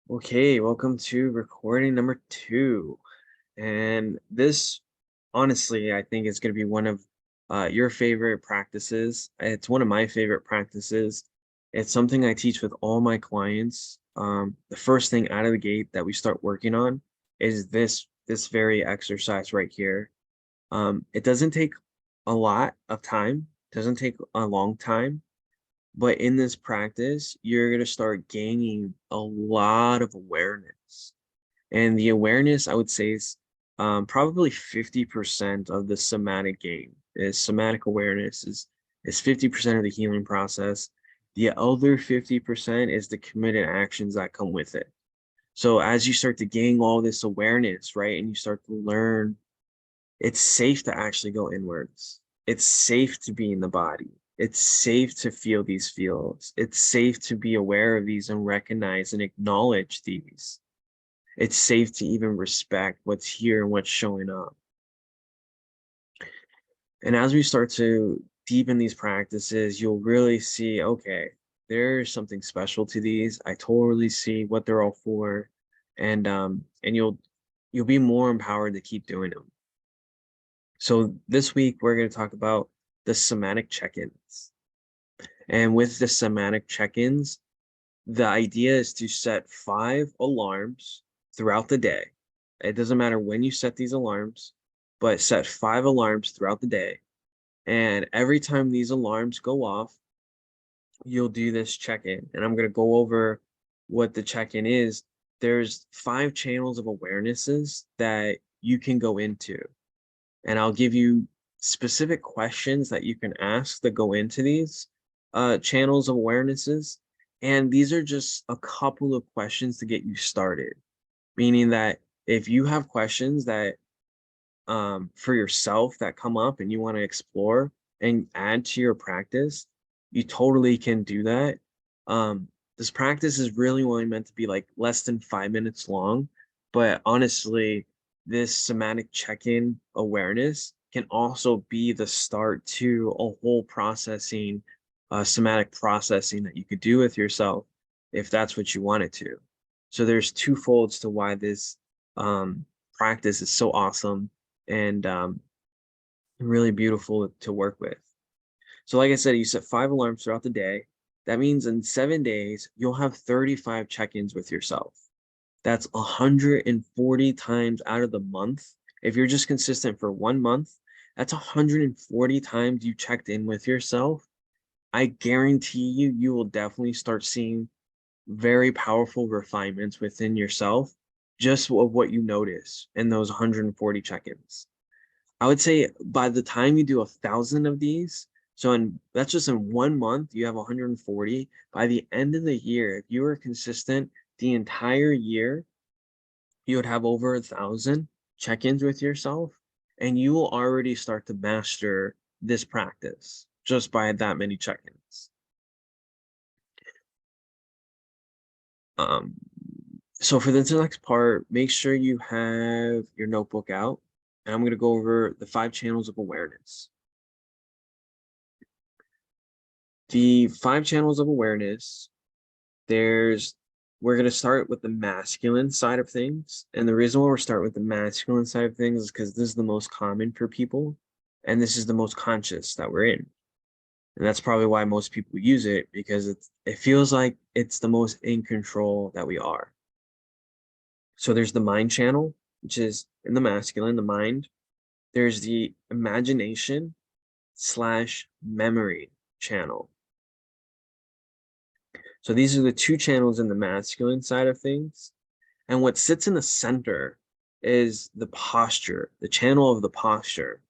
Okay, welcome to recording number 2. And this, honestly, I think is going to be one of your favorite practices. It's one of my favorite practices. It's something I teach with all my clients. The first thing out of the gate that we start working on is this very exercise right here. It doesn't take a lot of time, doesn't take a long time, but in this practice, you're going to start gaining a lot of awareness. And the awareness, I would say, is probably 50% of the somatic gain. Is somatic awareness is 50% of the healing process. The other 50% is the committed actions that come with it. So as you start to gain all this awareness, right, and you start to learn it's safe to actually go inwards. It's safe to be in the body. It's safe to feel these feels. It's safe to be aware of these and recognize and acknowledge these. It's safe to even respect what's here and what's showing up. And as we start to deepen these practices, you'll really see, okay, there's something special to these. I totally see what they're all for. And you'll be more empowered to keep doing them. So this week we're going to talk about the somatic check-ins. And with the somatic check-ins, the idea is to set 5 alarms throughout the day. It doesn't matter when you set these alarms, but set 5 alarms throughout the day. And every time these alarms go off, you'll do this check-in. And I'm going to go over what the check-in is. There's 5 channels of awarenesses that you can go into. And I'll give you specific questions that you can ask that go into these channels of awarenesses. And these are just a couple of questions to get you started, meaning that if you have questions that for yourself that come up and you want to explore and add to your practice, you totally can do that. This practice is really only meant to be like less than 5 minutes long, but honestly, this somatic check-in awareness can also be the start to a whole processing, somatic processing that you could do with yourself if that's what you wanted to. So there's two folds to why this practice is so awesome and really beautiful to work with. So like I said, you set 5 alarms throughout the day. That means in 7 days, you'll have 35 check-ins with yourself. That's 140 times out of the month. If you're just consistent for 1 month, that's 140 times you checked in with yourself. I guarantee you, you will definitely start seeing very powerful refinements within yourself just of what you notice in those 140 check-ins. I would say by the time you do 1,000 of these, that's just in 1 month, you have 140. By the end of the year, if you are consistent the entire year, you would have over 1,000 check-ins with yourself, and you will already start to master this practice just by that many check-ins. Um, so for this next part, make sure you have your notebook out, and I'm going to go over the 5 channels of awareness. The 5 channels of awareness, we're going to start with the masculine side of things. And the reason why we're starting with the masculine side of things is because this is the most common for people. And this is the most conscious that we're in. And that's probably why most people use it, because it feels like it's the most in control that we are. So there's the mind channel, which is in the masculine, the mind. There's the imagination/memory channel. So these are the 2 channels in the masculine side of things. And what sits in the center is the posture, the channel of the posture.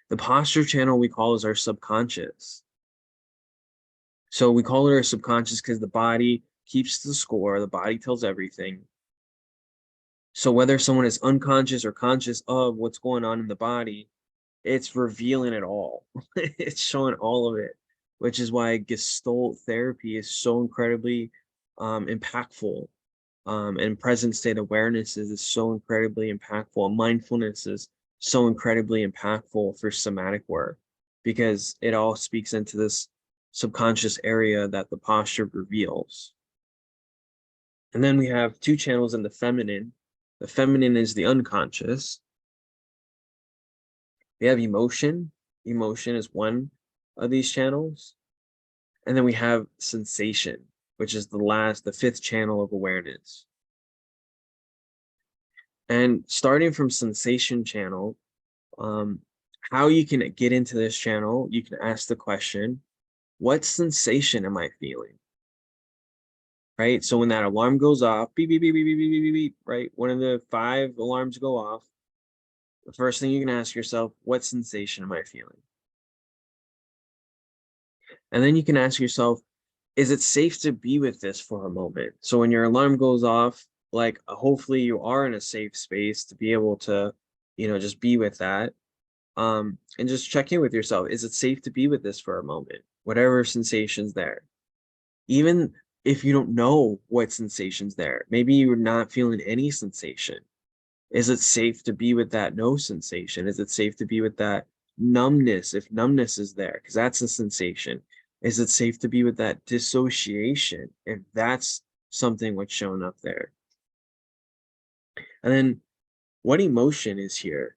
The posture channel we call is our subconscious. So we call it our subconscious because the body keeps the score, the body tells everything. So whether someone is unconscious or conscious of what's going on in the body, it's revealing it all. It's showing all of it, which is why Gestalt therapy is so incredibly impactful. And present state awareness is so incredibly impactful. Mindfulness is so incredibly impactful for somatic work because it all speaks into this subconscious area that the posture reveals. And then we have two channels in the feminine. The feminine is the unconscious. We have emotion. Emotion is one of these channels. And then we have sensation, which is the fifth channel of awareness. And starting from sensation channel, how you can get into this channel, you can ask the question, what sensation am I feeling? Right? So when that alarm goes off, beep, beep, beep, beep, beep, beep, beep, beep, right? One of the 5 alarms go off. The first thing you can ask yourself, what sensation am I feeling? And then you can ask yourself, is it safe to be with this for a moment? So when your alarm goes off, like hopefully you are in a safe space to be able to, just be with that. And just check in with yourself. Is it safe to be with this for a moment? Whatever sensation's there. Even if you don't know what sensation's there, maybe you're not feeling any sensation. Is it safe to be with that no sensation? Is it safe to be with that numbness if numbness is there? Because that's a sensation. Is it safe to be with that dissociation if that's something what's shown up there? And then what emotion is here?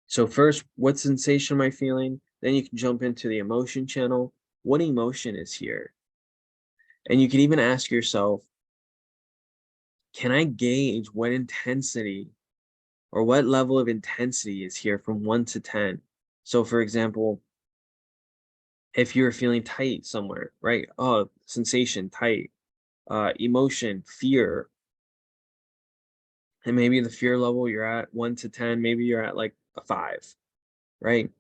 So first, what sensation am I feeling? Then you can jump into the emotion channel. What emotion is here? And you can even ask yourself, can I gauge what intensity or what level of intensity is here from 1 to 10? So for example, if you're feeling tight somewhere, right? Oh, sensation, tight, emotion, fear. And maybe the fear level you're at 1 to 10, maybe you're at like a 5, right?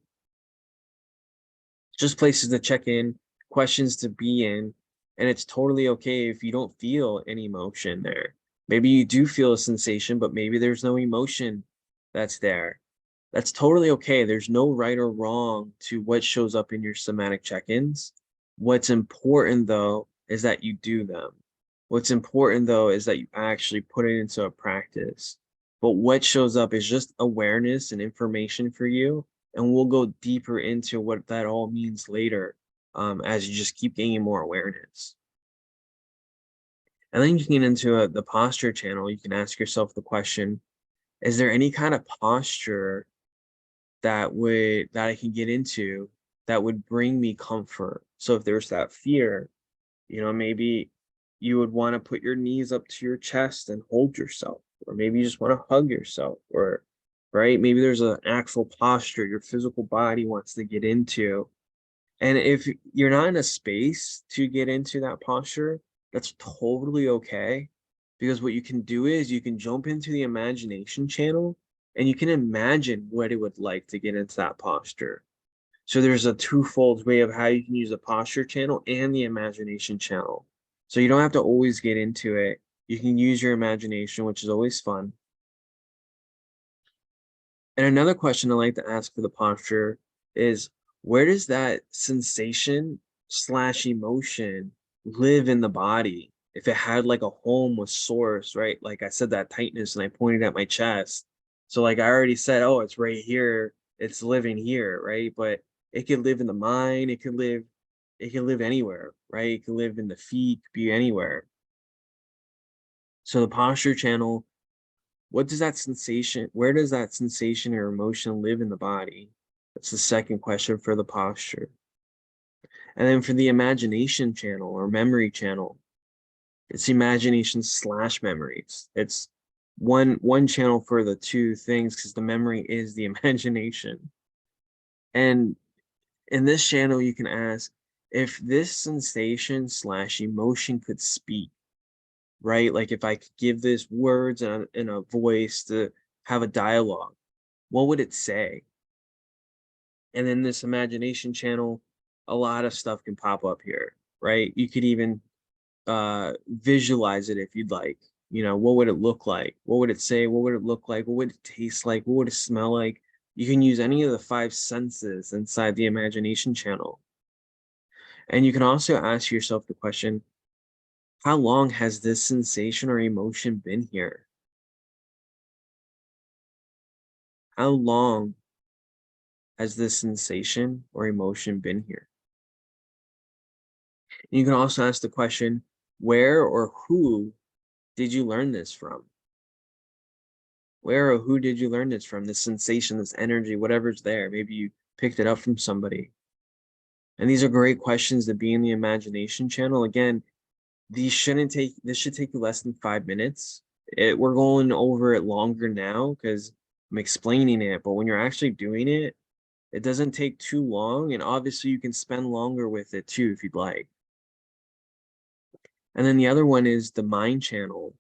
Just places to check in, questions to be in, and it's totally okay if you don't feel any emotion there. Maybe you do feel a sensation, but maybe there's no emotion that's there. That's totally okay. There's no right or wrong to what shows up in your somatic check-ins. What's important though is that you do them. What's important though is that you actually put it into a practice. But what shows up is just awareness and information for you, and we'll go deeper into what that all means later, as you just keep gaining more awareness. And then you can get into the posture channel. You can ask yourself the question, is there any kind of posture that I can get into that would bring me comfort? So if there's that fear, maybe you would want to put your knees up to your chest and hold yourself, or maybe you just want to hug yourself, or right, maybe there's an actual posture your physical body wants to get into. And if you're not in a space to get into that posture, that's totally okay. Because what you can do is you can jump into the imagination channel and you can imagine what it would like to get into that posture. So there's a twofold way of how you can use the posture channel and the imagination channel. So you don't have to always get into it. You can use your imagination, which is always fun. And another question I like to ask for the posture is, where does that sensation slash emotion live in the body? If it had like a home with source, right? Like I said, that tightness and I pointed at my chest. So like I already said, oh, it's right here. It's living here, right? But it could live in the mind. It can live anywhere, right? It can live in the feet, be anywhere. So the posture channel, where does that sensation or emotion live in the body? That's the second question for the posture. And then for the imagination channel or memory channel, it's imagination slash memories. It's one channel for the two things because the memory is the imagination. And in this channel, you can ask if this sensation slash emotion could speak, right? Like if I could give this words and a voice to have a dialogue, what would it say? And then this imagination channel, a lot of stuff can pop up here, right? You could even visualize it if you'd like. What would it look like? What would it say? What would it look like? What would it taste like? What would it smell like? You can use any of the 5 senses inside the imagination channel. And you can also ask yourself the question, how long has this sensation or emotion been here? How long has this sensation or emotion been here? And you can also ask the question, where or who did you learn this from? Where or who did you learn this from? This sensation, this energy, whatever's there. Maybe you picked it up from somebody. And these are great questions to be in the imagination channel. Again, this should take you less than 5 minutes. We're going over it longer now because I'm explaining it, but when you're actually doing it, it doesn't take too long. And obviously you can spend longer with it too, if you'd like. And then the other one is the mind channel,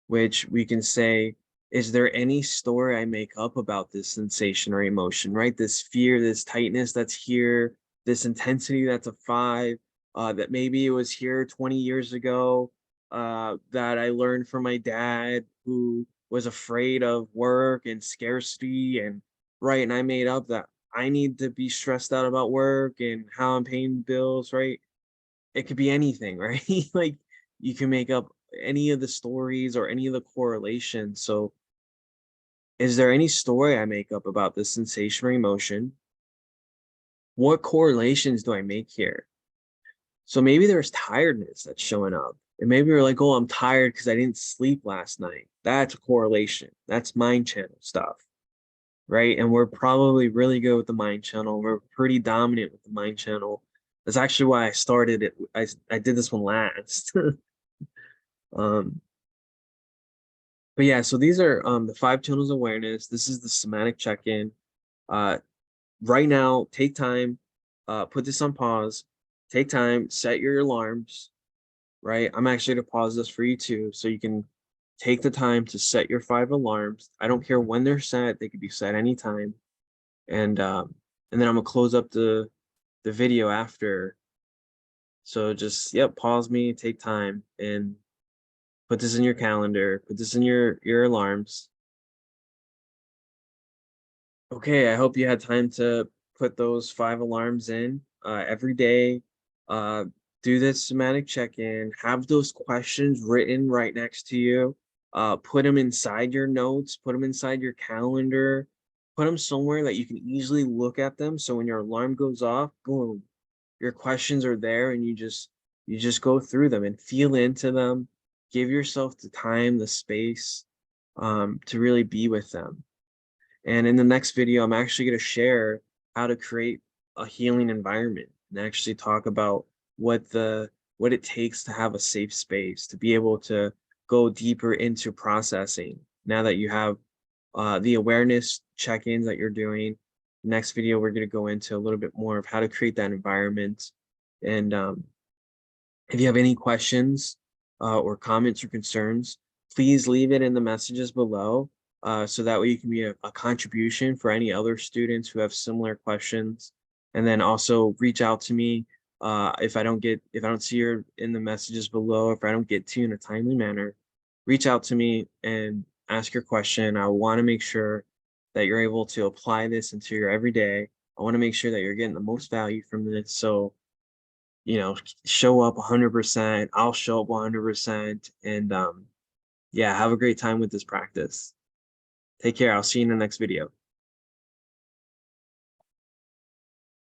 which we can say, is there any story I make up about this sensation or emotion, right? This fear, this tightness that's here, this intensity that's a 5, that maybe it was here 20 years ago, that I learned from my dad who was afraid of work and scarcity and right. And I made up that I need to be stressed out about work and how I'm paying bills, right? It could be anything, right? Like you can make up any of the stories or any of the correlations. So is there any story I make up about this sensation or emotion? What correlations do I make here? So maybe there's tiredness that's showing up. And maybe you're like, oh, I'm tired because I didn't sleep last night. That's a correlation. That's mind channel stuff, right? And we're probably really good with the mind channel. We're pretty dominant with the mind channel. That's actually why I started it. I did this one last. um, but yeah, so these are the 5 channels of awareness. This is the somatic check-in. Uh, right now, take time, put this on pause, take time, set your alarms, right? I'm actually gonna pause this for you too, so you can take the time to set your 5 alarms. I don't care when they're set, they could be set anytime. And then I'm gonna close up the video after. So just, yep, pause me, take time, and put this in your calendar, put this in your alarms. Okay, I hope you had time to put those 5 alarms in every day. Uh, do this somatic check-in. Have those questions written right next to you. Put them inside your notes. Put them inside your calendar. Put them somewhere that you can easily look at them. So when your alarm goes off, boom, your questions are there, and you just go through them and feel into them. Give yourself the time, the space, to really be with them. And in the next video, I'm actually going to share how to create a healing environment and actually talk about what it takes to have a safe space, to be able to go deeper into processing now that you have the awareness check-ins that you're doing. Next video, we're going to go into a little bit more of how to create that environment. And if you have any questions or comments or concerns, please leave it in the messages below, so that way you can be a contribution for any other students who have similar questions. And then also reach out to me if I don't see you in the messages below, if I don't get to you in a timely manner, reach out to me and ask your question. I want to make sure that you're able to apply this into your everyday. I want to make sure that you're getting the most value from this. So show up 100%. I'll show up 100%. And yeah, have a great time with this practice. Take care. I'll see you in the next video.